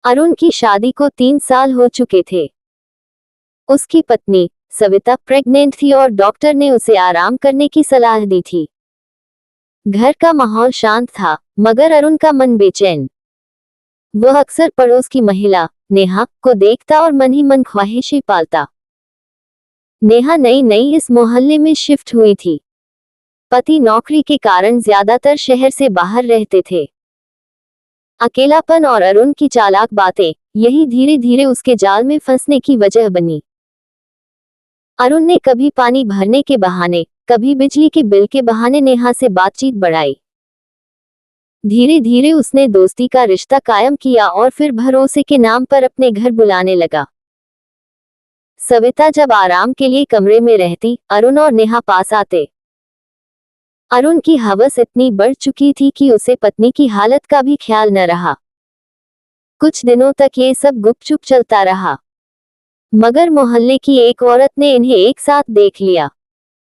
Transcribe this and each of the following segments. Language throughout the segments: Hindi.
अरुण की शादी को 3 साल हो चुके थे। उसकी पत्नी सविता प्रेग्नेंट थी और डॉक्टर ने उसे आराम करने की सलाह दी थी। घर का माहौल शांत था, मगर अरुण का मन बेचैन। वह अक्सर पड़ोस की महिला नेहा को देखता और मन ही मन ख्वाहिशें पालता। नेहा नई नई इस मोहल्ले में शिफ्ट हुई थी। पति नौकरी के कारण ज्यादातर शहर से बाहर रहते थे। अकेलापन और अरुण की चालाक बातें, यही धीरे धीरे उसके जाल में फंसने की वजह बनी। अरुण ने कभी पानी भरने के बहाने, कभी बिजली के बिल के बहाने नेहा से बातचीत बढ़ाई। धीरे धीरे उसने दोस्ती का रिश्ता कायम किया और फिर भरोसे के नाम पर अपने घर बुलाने लगा। सविता जब आराम के लिए कमरे में रहती, अरुण और नेहा पास आते। अरुण की हवस इतनी बढ़ चुकी थी कि उसे पत्नी की हालत का भी ख्याल न रहा। कुछ दिनों तक ये सब गुपचुप चलता रहा, मगर मोहल्ले की एक औरत ने इन्हें एक साथ देख लिया।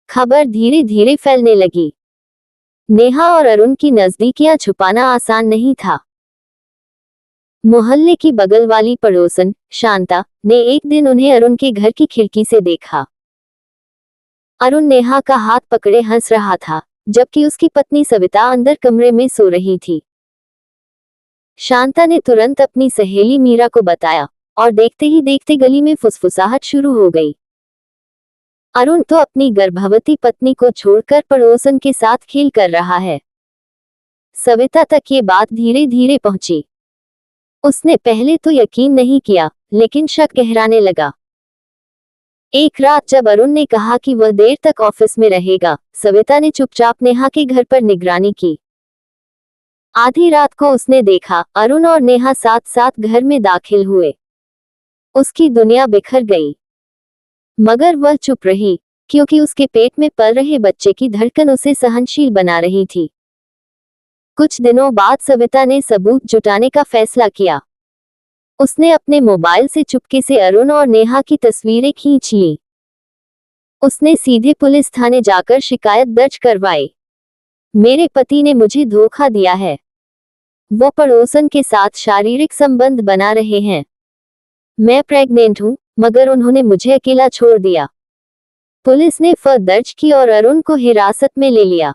खबर धीरे धीरे फैलने लगी। नेहा और अरुण की नजदीकियां छुपाना आसान नहीं था। मोहल्ले की बगल वाली पड़ोसन शांता ने एक दिन उन्हें अरुण के घर की खिड़की से देखा। अरुण नेहा का हाथ पकड़े हंस रहा था, जबकि उसकी पत्नी सविता अंदर कमरे में सो रही थी। शांता ने तुरंत अपनी सहेली मीरा को बताया, और देखते ही देखते गली में फुसफुसाहट शुरू हो गई। अरुण तो अपनी गर्भवती पत्नी को छोड़कर पड़ोसन के साथ खेल कर रहा है। सविता तक ये बात धीरे धीरे पहुंची। उसने पहले तो यकीन नहीं किया, लेकिन शक गहराने लगा। एक रात जब अरुण ने कहा कि वह देर तक ऑफिस में रहेगा, सविता ने चुपचाप नेहा के घर पर निगरानी की। आधी रात को उसने देखा अरुण और नेहा साथ साथ घर में दाखिल हुए। उसकी दुनिया बिखर गई, मगर वह चुप रही, क्योंकि उसके पेट में पल रहे बच्चे की धड़कन उसे सहनशील बना रही थी। कुछ दिनों बाद सविता ने सबूत जुटाने का फैसला किया। उसने अपने मोबाइल से चुपके से अरुण और नेहा की तस्वीरें खींच ली। उसने सीधे पुलिस थाने जाकर शिकायत दर्ज करवाई। मेरे पति ने मुझे धोखा दिया है। वो पड़ोसन के साथ शारीरिक संबंध बना रहे हैं। मैं प्रेग्नेंट हूं, मगर उन्होंने मुझे अकेला छोड़ दिया। पुलिस ने एफआईआर दर्ज की और अरुण को हिरासत में ले लिया।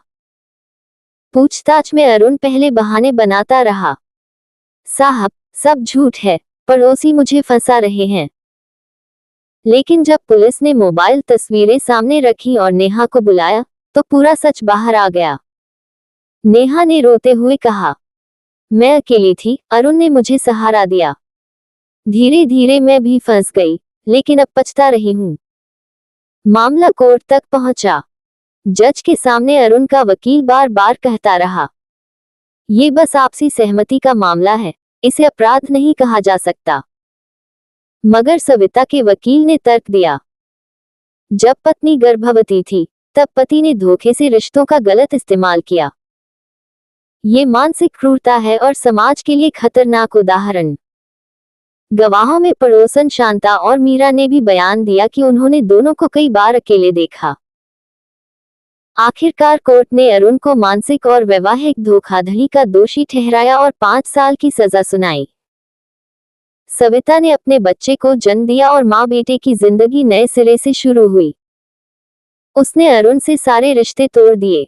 पूछताछ में अरुण पहले बहाने बनाता रहा। साहब, सब झूठ है, पड़ोसी मुझे फंसा रहे हैं। लेकिन जब पुलिस ने मोबाइल तस्वीरें सामने रखी और नेहा को बुलाया, तो पूरा सच बाहर आ गया। नेहा ने रोते हुए कहा, मैं अकेली थी, अरुण ने मुझे सहारा दिया। धीरे धीरे मैं भी फंस गई, लेकिन अब पछता रही हूँ। मामला कोर्ट तक पहुंचा। जज के सामने अरुण का वकील बार बार कहता रहा, ये बस आपसी सहमति का मामला है, इसे अपराध नहीं कहा जा सकता। मगर सविता के वकील ने तर्क दिया, जब पत्नी गर्भवती थी, तब पति ने धोखे से रिश्तों का गलत इस्तेमाल किया। ये मानसिक क्रूरता है और समाज के लिए खतरनाक उदाहरण। गवाहों में पड़ोसन शांता और मीरा ने भी बयान दिया कि उन्होंने दोनों को कई बार अकेले देखा। आखिरकार कोर्ट ने अरुण को मानसिक और वैवाहिक धोखाधड़ी का दोषी ठहराया और 5 साल की सजा सुनाई। सविता ने अपने बच्चे को जन्म दिया और माँ बेटे की जिंदगी नए सिरे से शुरू हुई। उसने अरुण से सारे रिश्ते तोड़ दिए।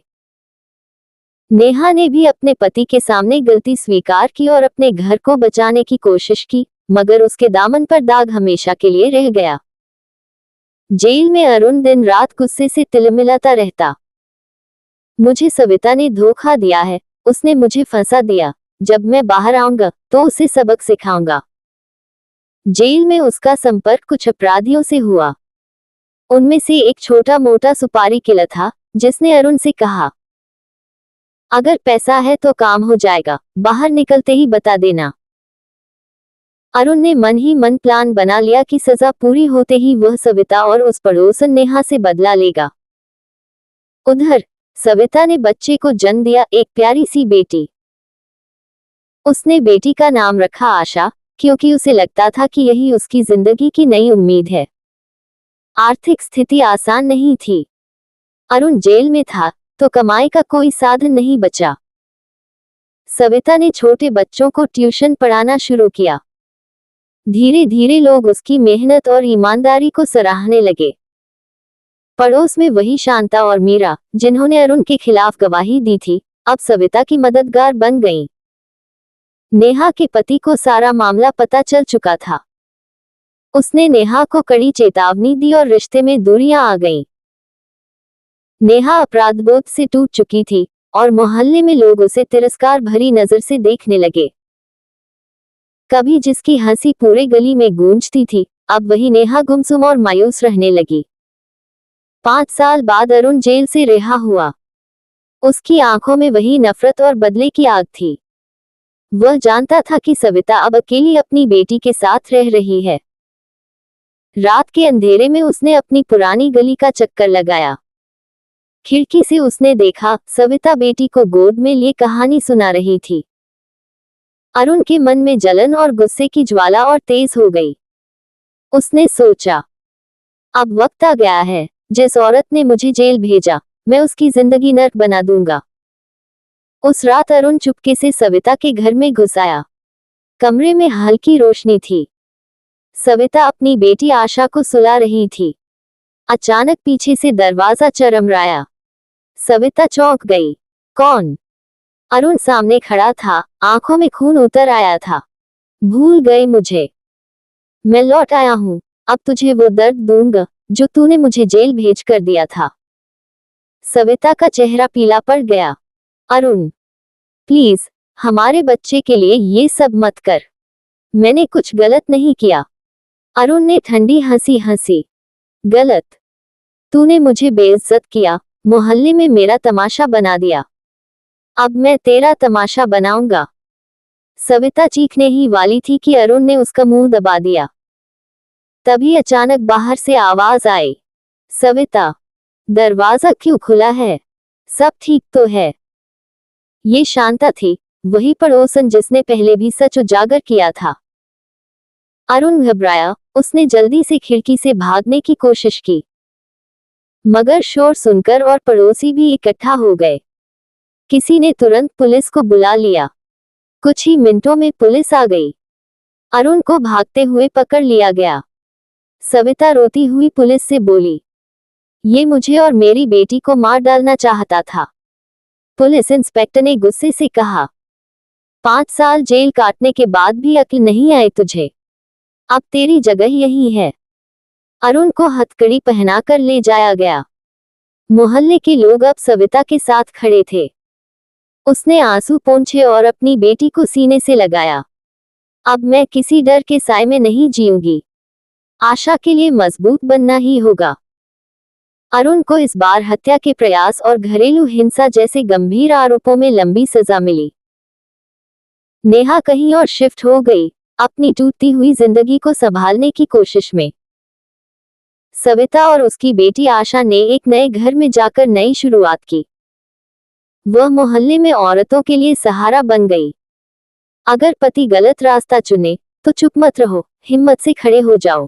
नेहा ने भी अपने पति के सामने गलती स्वीकार की और अपने घर को बचाने की कोशिश की, मगर उसके दामन पर दाग हमेशा के लिए रह गया। जेल में अरुण दिन रात गुस्से से तिलमिलाता रहता। मुझे सविता ने धोखा दिया है, उसने मुझे फंसा दिया। जब मैं बाहर आऊंगा तो उसे सबक सिखाऊंगा। जेल में उसका संपर्क कुछ अपराधियों से हुआ। उनमें से एक छोटा मोटा सुपारी किलर था, जिसने अरुण से कहा, अगर पैसा है तो काम हो जाएगा, बाहर निकलते ही बता देना। अरुण ने मन ही मन प्लान बना लिया कि सजा पूरी होते ही वह सविता और उस पड़ोसन नेहा से बदला लेगा। उधर सविता ने बच्चे को जन्म दिया, एक प्यारी सी बेटी। उसने बेटी का नाम रखा आशा, क्योंकि उसे लगता था कि यही उसकी जिंदगी की नई उम्मीद है। आर्थिक स्थिति आसान नहीं थी। अरुण जेल में था, तो कमाई का कोई साधन नहीं बचा। सविता ने छोटे बच्चों को ट्यूशन पढ़ाना शुरू किया। धीरे धीरे लोग उसकी मेहनत और ईमानदारी को सराहने लगे। पड़ोस में वही शांता और मीरा, जिन्होंने अरुण के खिलाफ गवाही दी थी, अब सविता की मददगार बन गईं। नेहा के पति को सारा मामला पता चल चुका था। उसने नेहा को कड़ी चेतावनी दी और रिश्ते में दूरियां आ गईं। नेहा अपराधबोध से टूट चुकी थी और मोहल्ले में लोग उसे तिरस्कार भरी नजर से देखने लगे। कभी जिसकी हंसी पूरे गली में गूंजती थी, अब वही नेहा गुमसुम और मायूस रहने लगी। 5 साल बाद अरुण जेल से रिहा हुआ। उसकी आंखों में वही नफरत और बदले की आग थी। वह जानता था कि सविता अब अकेली अपनी बेटी के साथ रह रही है। रात के अंधेरे में उसने अपनी पुरानी गली का चक्कर लगाया। खिड़की से उसने देखा, सविता बेटी को गोद में लिए कहानी सुना रही थी। अरुण के मन में जलन और गुस्से की ज्वाला और तेज हो गई। उसने सोचा, अब वक्त आ गया है, जिस औरत ने मुझे जेल भेजा, मैं उसकी जिंदगी नर्क बना दूंगा। उस रात अरुण चुपके से सविता के घर में घुस आया। कमरे में हल्की रोशनी थी। सविता अपनी बेटी आशा को सुला रही थी। अचानक पीछे से दरवाजा चरमराया। सविता चौंक गई। कौन? अरुण सामने खड़ा था, आंखों में खून उतर आया था। भूल गए मुझे? मैं लौट आया हूं, अब तुझे वो दर्द दूंगा जो तूने मुझे जेल भेज कर दिया था। सविता का चेहरा पीला पड़ गया। अरुण, प्लीज, हमारे बच्चे के लिए ये सब मत कर। मैंने कुछ गलत नहीं किया। अरुण ने ठंडी हंसी हंसी। गलत? तूने मुझे बेइज्जत किया, मोहल्ले में मेरा तमाशा बना दिया। अब मैं तेरा तमाशा बनाऊंगा। सविता चीखने ही वाली थी कि अरुण ने उसका मुंह दबा दिया। तभी अचानक बाहर से आवाज आई, सविता, दरवाजा क्यों खुला है? सब ठीक तो है? ये शांता थी, वही पड़ोसन जिसने पहले भी सच उजागर किया था। अरुण घबराया। उसने जल्दी से खिड़की से भागने की कोशिश की, मगर शोर सुनकर और पड़ोसी भी इकट्ठा हो गए। किसी ने तुरंत पुलिस को बुला लिया। कुछ ही मिनटों में पुलिस आ गई। अरुण को भागते हुए पकड़ लिया गया। सविता रोती हुई पुलिस से बोली, ये मुझे और मेरी बेटी को मार डालना चाहता था। पुलिस इंस्पेक्टर ने गुस्से से कहा, 5 साल जेल काटने के बाद भी अक्ल नहीं आई तुझे? अब तेरी जगह यही है। अरुण को हथकड़ी पहनाकर ले जाया गया। मोहल्ले के लोग अब सविता के साथ खड़े थे। उसने आंसू पोंछे और अपनी बेटी को सीने से लगाया। अब मैं किसी डर के साए में नहीं जीऊंगी। आशा के लिए मजबूत बनना ही होगा। अरुण को इस बार हत्या के प्रयास और घरेलू हिंसा जैसे गंभीर आरोपों में लंबी सजा मिली। नेहा कहीं और शिफ्ट हो गई, अपनी टूटती हुई जिंदगी को संभालने की कोशिश में। सविता और उसकी बेटी आशा ने एक नए घर में जाकर नई शुरुआत की। वह मोहल्ले में औरतों के लिए सहारा बन गई। अगर पति गलत रास्ता चुने तो चुप मत रहो, हिम्मत से खड़े हो जाओ।